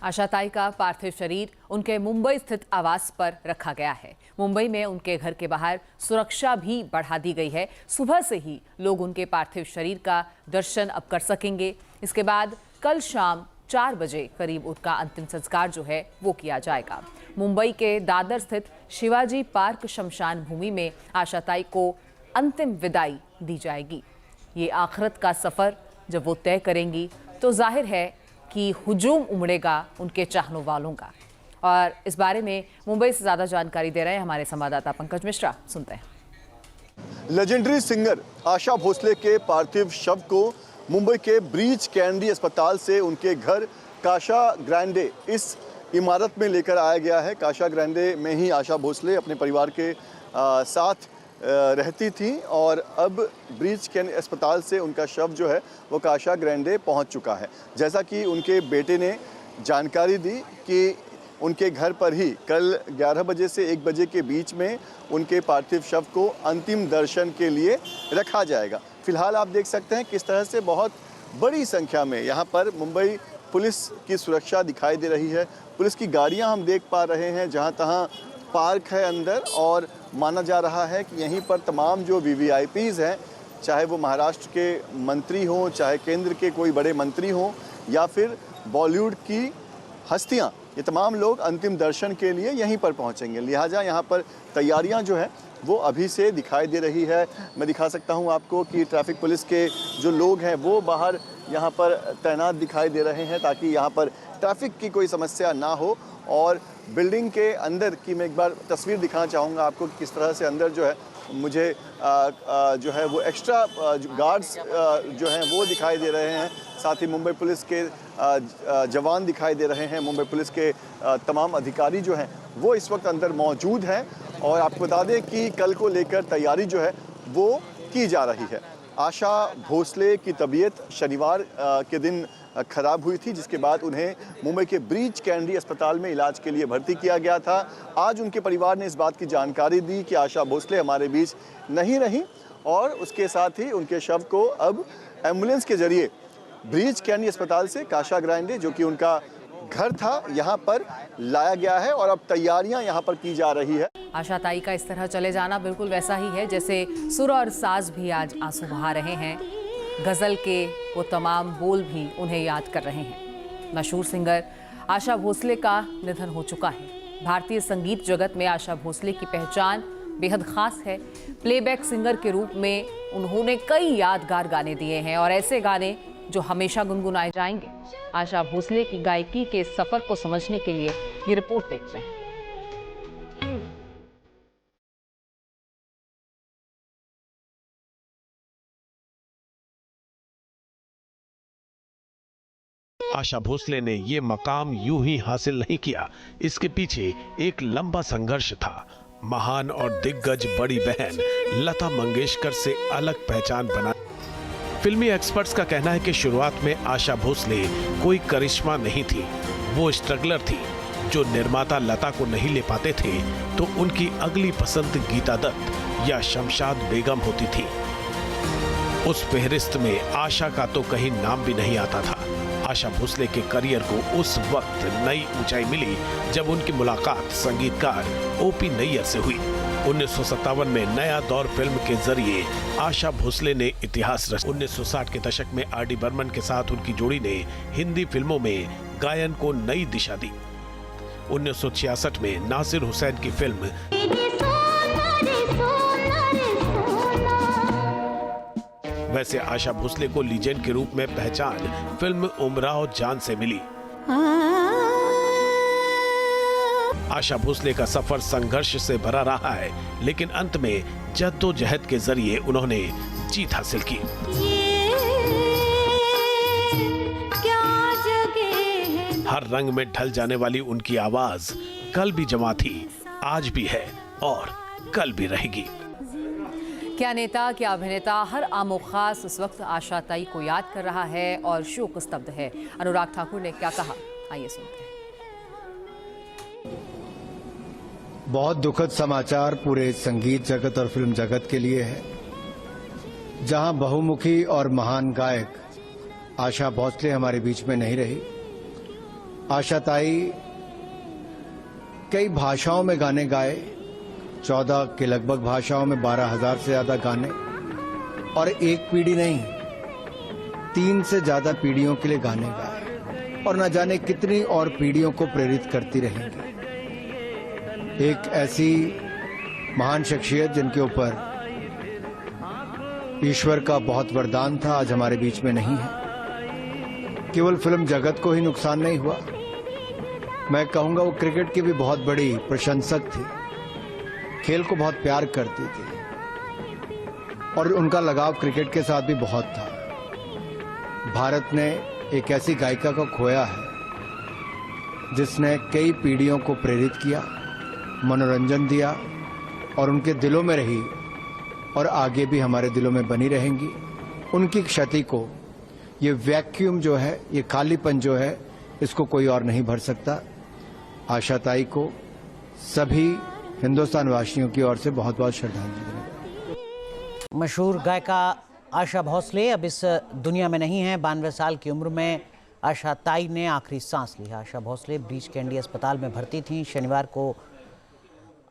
आशा ताई का पार्थिव शरीर उनके मुंबई स्थित आवास पर रखा गया है। मुंबई में उनके घर के बाहर सुरक्षा भी बढ़ा दी गई है। सुबह से ही लोग उनके पार्थिव शरीर का दर्शन अब कर सकेंगे। इसके बाद कल शाम 4 बजे करीब उनका अंतिम संस्कार जो है वो किया जाएगा। मुंबई के दादर स्थित शिवाजी पार्क शमशान भूमि में आशा ताई को अंतिम विदाई दी जाएगी। ये आखिरत का सफर जब वो तय करेंगी तो जाहिर है कि हुजूम उमड़ेगा उनके चाहने वालों का। और इस बारे में मुंबई से ज्यादा जानकारी दे रहे हैं हमारे संवाददाता पंकज मिश्रा। सुनते हैं। लेजेंडरी सिंगर आशा भोसले के पार्थिव शव को मुंबई के ब्रीच कैंडी अस्पताल से उनके घर काशा ग्रैंडे इस इमारत में लेकर आया गया है। काशा ग्रैंडे में ही आशा भोसले अपने परिवार के साथ रहती थी और अब ब्रीच कैंडी अस्पताल से उनका शव जो है वो काशा ग्रैंडे पहुंच चुका है। जैसा कि उनके बेटे ने जानकारी दी कि उनके घर पर ही कल 11 बजे से 1 बजे के बीच में उनके पार्थिव शव को अंतिम दर्शन के लिए रखा जाएगा। फिलहाल आप देख सकते हैं किस तरह से बहुत बड़ी संख्या में यहाँ पर मुंबई पुलिस की सुरक्षा दिखाई दे रही है। पुलिस की गाड़ियाँ हम देख पा रहे हैं, जहाँ तहाँ पार्क है अंदर, और माना जा रहा है कि यहीं पर तमाम जो VVIPs हैं, चाहे वो महाराष्ट्र के मंत्री हों, चाहे केंद्र के कोई बड़े मंत्री हों या फिर बॉलीवुड की हस्तियां, ये तमाम लोग अंतिम दर्शन के लिए यहीं पर पहुंचेंगे। लिहाजा यहाँ पर तैयारियां जो हैं वो अभी से दिखाई दे रही है। मैं दिखा सकता हूँ आपको कि ट्रैफिक पुलिस के जो लोग हैं वो बाहर यहाँ पर तैनात दिखाई दे रहे हैं ताकि यहाँ पर ट्रैफिक की कोई समस्या ना हो। और बिल्डिंग के अंदर की मैं एक बार तस्वीर दिखाना चाहूँगा आपको कि किस तरह से अंदर जो है मुझे जो है वो एक्स्ट्रा गार्ड्स जो हैं वो दिखाई दे रहे हैं। साथ ही मुंबई पुलिस के जवान दिखाई दे रहे हैं। मुंबई पुलिस के तमाम अधिकारी जो हैं वो इस वक्त अंदर मौजूद हैं। और आपको बता दें कि कल को लेकर तैयारी जो है वो की जा रही है। आशा भोसले की तबीयत शनिवार के दिन खराब हुई थी, जिसके बाद उन्हें मुंबई के ब्रीच कैंडी अस्पताल में इलाज के लिए भर्ती किया गया था। आज उनके परिवार ने इस बात की जानकारी दी कि आशा भोसले हमारे बीच नहीं रही और उसके साथ ही उनके शव को अब एम्बुलेंस के जरिए ब्रीच कैंडी अस्पताल से काशा ग्रैंडे, जो कि उनका घर था, यहाँ पर लाया गया है और अब तैयारियां यहाँ पर की जा रही है। आशा ताई का इस तरह चले जाना बिल्कुल वैसा ही है जैसे सुर और साज भी आज आंसू बहा रहे हैं। गज़ल के वो तमाम बोल भी उन्हें याद कर रहे हैं। मशहूर सिंगर आशा भोसले का निधन हो चुका है। भारतीय संगीत जगत में आशा भोसले की पहचान बेहद खास है। प्लेबैक सिंगर के रूप में उन्होंने कई यादगार गाने दिए हैं और ऐसे गाने जो हमेशा गुनगुनाए जाएंगे। आशा भोसले की गायकी के सफर को समझने के लिए ये रिपोर्ट देखते हैं। आशा भोसले ने ये मकाम यूं ही हासिल नहीं किया, इसके पीछे एक लंबा संघर्ष था। महान और दिग्गज बड़ी बहन लता मंगेशकर से अलग पहचान बना। फिल्मी एक्सपर्ट्स का कहना है कि शुरुआत में आशा भोसले कोई करिश्मा नहीं थी, वो स्ट्रगलर थी। जो निर्माता लता को नहीं ले पाते थे तो उनकी अगली पसंद गीता दत्त या शमशाद बेगम होती थी। उस फहरिस्त में आशा का तो कहीं नाम भी नहीं आता था। आशा भोसले के करियर को उस वक्त नई ऊंचाई मिली जब उनकी मुलाकात संगीतकार OP नैयर से हुई। 1957 में नया दौर फिल्म के जरिए आशा भोसले ने इतिहास रचा। 1960 के दशक में RD बर्मन के साथ उनकी जोड़ी ने हिंदी फिल्मों में गायन को नई दिशा दी। 1966 में नासिर हुसैन की फिल्म वैसे आशा भोसले को लीजेंड के रूप में पहचान फिल्म उमराव जान से मिली। आशा भोसले का सफर संघर्ष से भरा रहा है, लेकिन अंत में जद्दोजहद के जरिए उन्होंने जीत हासिल की। हर रंग में ढल जाने वाली उनकी आवाज कल भी जवां थी, आज भी है और कल भी रहेगी। क्या नेता, क्या अभिनेता, हर आमो खास इस वक्त आशा ताई को याद कर रहा है और शोक स्तब्ध है। अनुराग ठाकुर ने क्या कहा, आइए सुनते हैं। बहुत दुखद समाचार पूरे संगीत जगत और फिल्म जगत के लिए है, जहां बहुमुखी और महान गायक आशा भोसले हमारे बीच में नहीं रही। आशा ताई कई भाषाओं में गाने गाए, 14 के लगभग भाषाओं में 12,000 से ज्यादा गाने, और एक पीढ़ी नहीं 3 से ज्यादा पीढ़ियों के लिए गाने गाए, और न जाने कितनी और पीढ़ियों को प्रेरित करती रहेंगी। एक ऐसी महान शख्सियत जिनके ऊपर ईश्वर का बहुत वरदान था, आज हमारे बीच में नहीं है। केवल फिल्म जगत को ही नुकसान नहीं हुआ, मैं कहूंगा वो क्रिकेट की भी बहुत बड़ी प्रशंसक थी, खेल को बहुत प्यार करती थी और उनका लगाव क्रिकेट के साथ भी बहुत था। भारत ने एक ऐसी गायिका को खोया है जिसने कई पीढ़ियों को प्रेरित किया, मनोरंजन दिया और उनके दिलों में रही और आगे भी हमारे दिलों में बनी रहेंगी। उनकी क्षति को, ये वैक्यूम जो है, ये खालीपन जो है, इसको कोई और नहीं भर सकता। आशा ताई को सभी हिंदुस्तान वासियों की ओर से बहुत बहुत श्रद्धांजलि देना। मशहूर गायिका आशा भोसले अब इस दुनिया में नहीं है। 92 साल की उम्र में आशा ताई ने आखिरी सांस ली। आशा भोसले ब्रीच कैंडी अस्पताल में भर्ती थीं। शनिवार को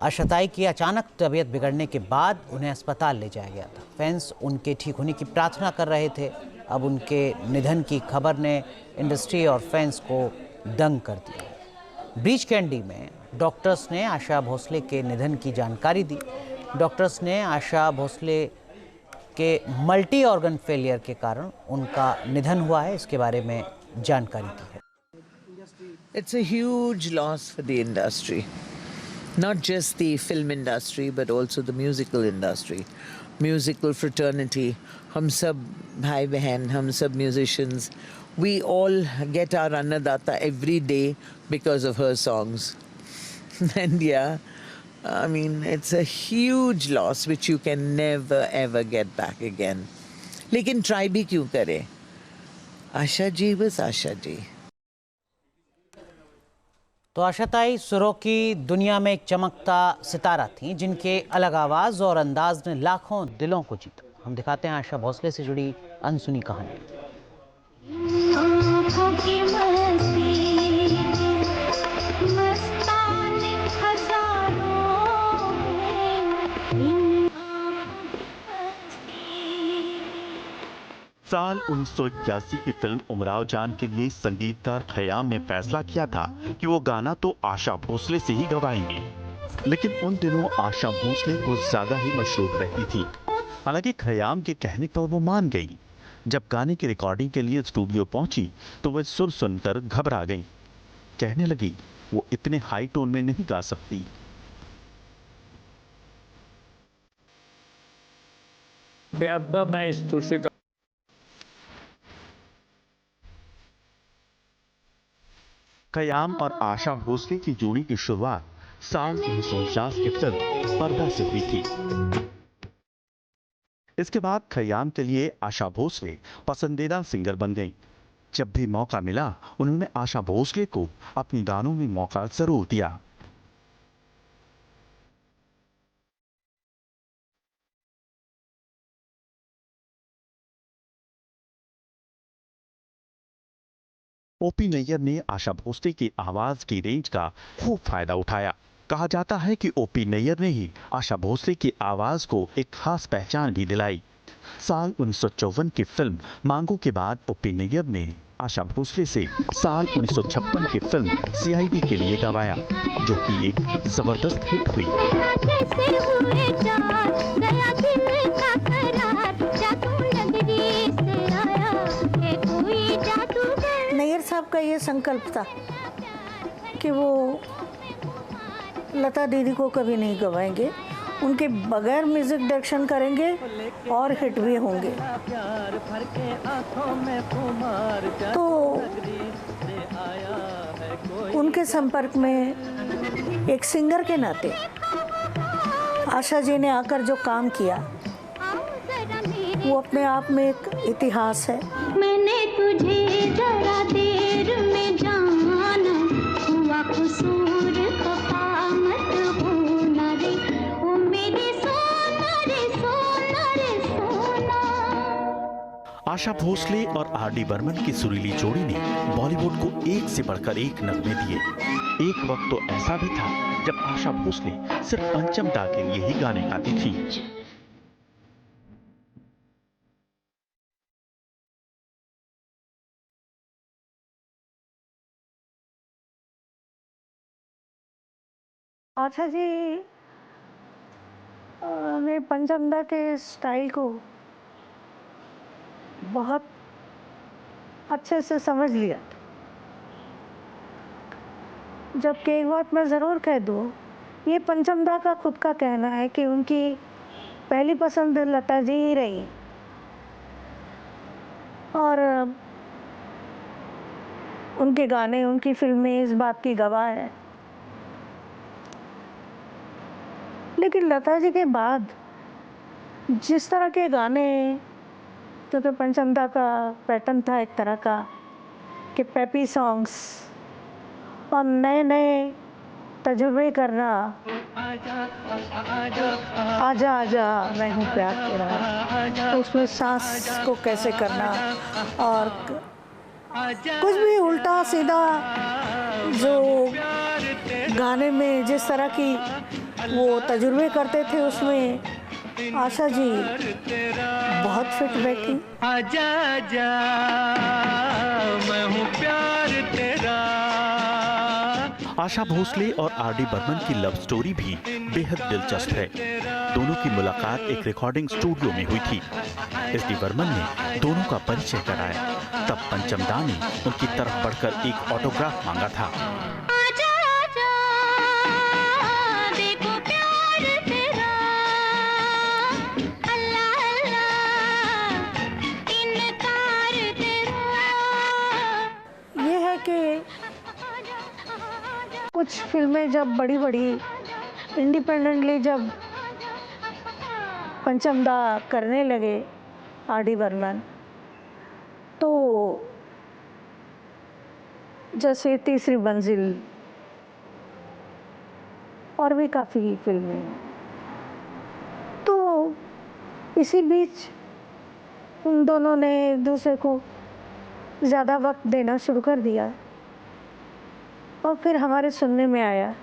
आशा ताई की अचानक तबीयत बिगड़ने के बाद उन्हें अस्पताल ले जाया गया था। फैंस उनके ठीक होने की प्रार्थना कर रहे थे। अब उनके निधन की खबर ने इंडस्ट्री और फैंस को दंग कर दिया। ब्रीच कैंडी में डॉक्टर्स ने आशा भोसले के निधन की जानकारी दी। डॉक्टर्स ने आशा भोसले के मल्टी ऑर्गन फेलियर के कारण उनका निधन हुआ है, इसके बारे में जानकारी दी है। It's a huge loss for the industry. Not just the film industry, but also the musical industry. Musical fraternity. हम सब भाई बहन, हम सब musicians, we all get our Annadata every day because of her songs. And yeah, I mean, it's a huge loss which you can never ever get back again. लेकिन try भी क्यों करें? आशा जी बस आशा जी। तो आशा ताई सुरों की दुनिया में एक चमकता सितारा थी, जिनके अलग आवाज़ और अंदाज ने लाखों दिलों को जीता। हम दिखाते हैं आशा भोसले से जुड़ी अनसुनी कहानी। साल 1981 की फिल्म उमराव जान के लिए संगीतकार खयाम ने फैसला किया था कि वो गाना तो आशा भोसले से ही गवाएंगे, लेकिन उन दिनों आशा भोसले कुछ ज्यादा ही मशहूर रहती थी। हालांकि खयाम के कहने पर वो मान गई। जब गाने की रिकॉर्डिंग के लिए स्टूडियो पहुंची तो वह सुर सुनकर घबरा गई। कहने लगी वो इतने हाई टोन में नहीं गा सकती। मैं इस सुर से खयाम और आशा भोसले की जोड़ी की शुरुआत साल 1950 की फिल्म पर्दा से हुई थी। इसके बाद खयाम के लिए आशा भोसले पसंदीदा सिंगर बन गई। जब भी मौका मिला उन्होंने आशा भोसले को अपने गानों में मौका जरूर दिया। ओपी नैयर ने आशा भोसले की आवाज की रेंज का खूब फायदा उठाया। कहा जाता है कि ओपी नैयर ने ही आशा भोसले की आवाज को एक खास पहचान भी दिलाई। साल 1954 की फिल्म मांगो के बाद ओपी नैयर ने आशा भोसले से साल 1956 की फिल्म CID के लिए गवाया, जो कि एक जबरदस्त हिट हुई। नैयर साहब का ये संकल्प था कि वो लता दीदी को कभी नहीं गवाएंगे, उनके बगैर म्यूजिक डायरेक्शन करेंगे और हिट भी होंगे। तो उनके संपर्क में एक सिंगर के नाते आशा जी ने आकर जो काम किया वो अपने आप में एक इतिहास है। मैंने तुझे जरा देर में जाना, हुआ कसूर खफा मत होना रे, ओ मेरे सोना रे सोना रे सोना। आशा भोसले और आर.डी. बर्मन की सुरीली जोड़ी ने बॉलीवुड को एक से बढ़कर एक नगमे दिए। एक वक्त तो ऐसा भी था जब आशा भोसले सिर्फ पंचम दा के लिए ही गाने गाती थी। आशा जी ने पंचम दा के स्टाइल को बहुत अच्छे से समझ लिया। जबकि एक बात मैं ज़रूर कह दूँ, ये पंचम दा का खुद का कहना है कि उनकी पहली पसंद लता जी ही रही और उनके गाने, उनकी फिल्में इस बात की गवाह हैं। लेकिन लता जी के बाद जिस तरह के गाने, तो पंचम दा का पैटर्न था एक तरह का कि पेपी सॉन्ग्स और नए नए तजुर्बे करना, आजा आजा मैं हूँ प्यार तेरा, तो उसमें सांस को कैसे करना और कुछ भी उल्टा सीधा जो गाने में जिस तरह की वो तजुर्बे करते थे, उसमें आशा जी बहुत फिट बैठी। आजा आजा मैं हूँ प्यार तेरा। आशा भोसले और आर.डी. बर्मन की लव स्टोरी भी बेहद दिलचस्प है। दोनों की मुलाकात एक रिकॉर्डिंग स्टूडियो में हुई थी। एस.डी. बर्मन ने दोनों का परिचय कराया। तब पंचम दा ने उनकी तरफ बढ़कर एक ऑटोग्राफ मांगा था। आजा आजा देखो प्यार तेरा, अल्लाह अल्लाह इनकार तेरा। ये है कि कुछ फिल्में जब बड़ी बड़ी इंडिपेंडेंटली जब पंचम दा करने लगे, आर.डी. बर्मन, तो जैसे तीसरी मंजिल और भी काफ़ी फिल्में, तो इसी बीच उन दोनों ने एक दूसरे को ज़्यादा वक्त देना शुरू कर दिया और फिर हमारे सुनने में आया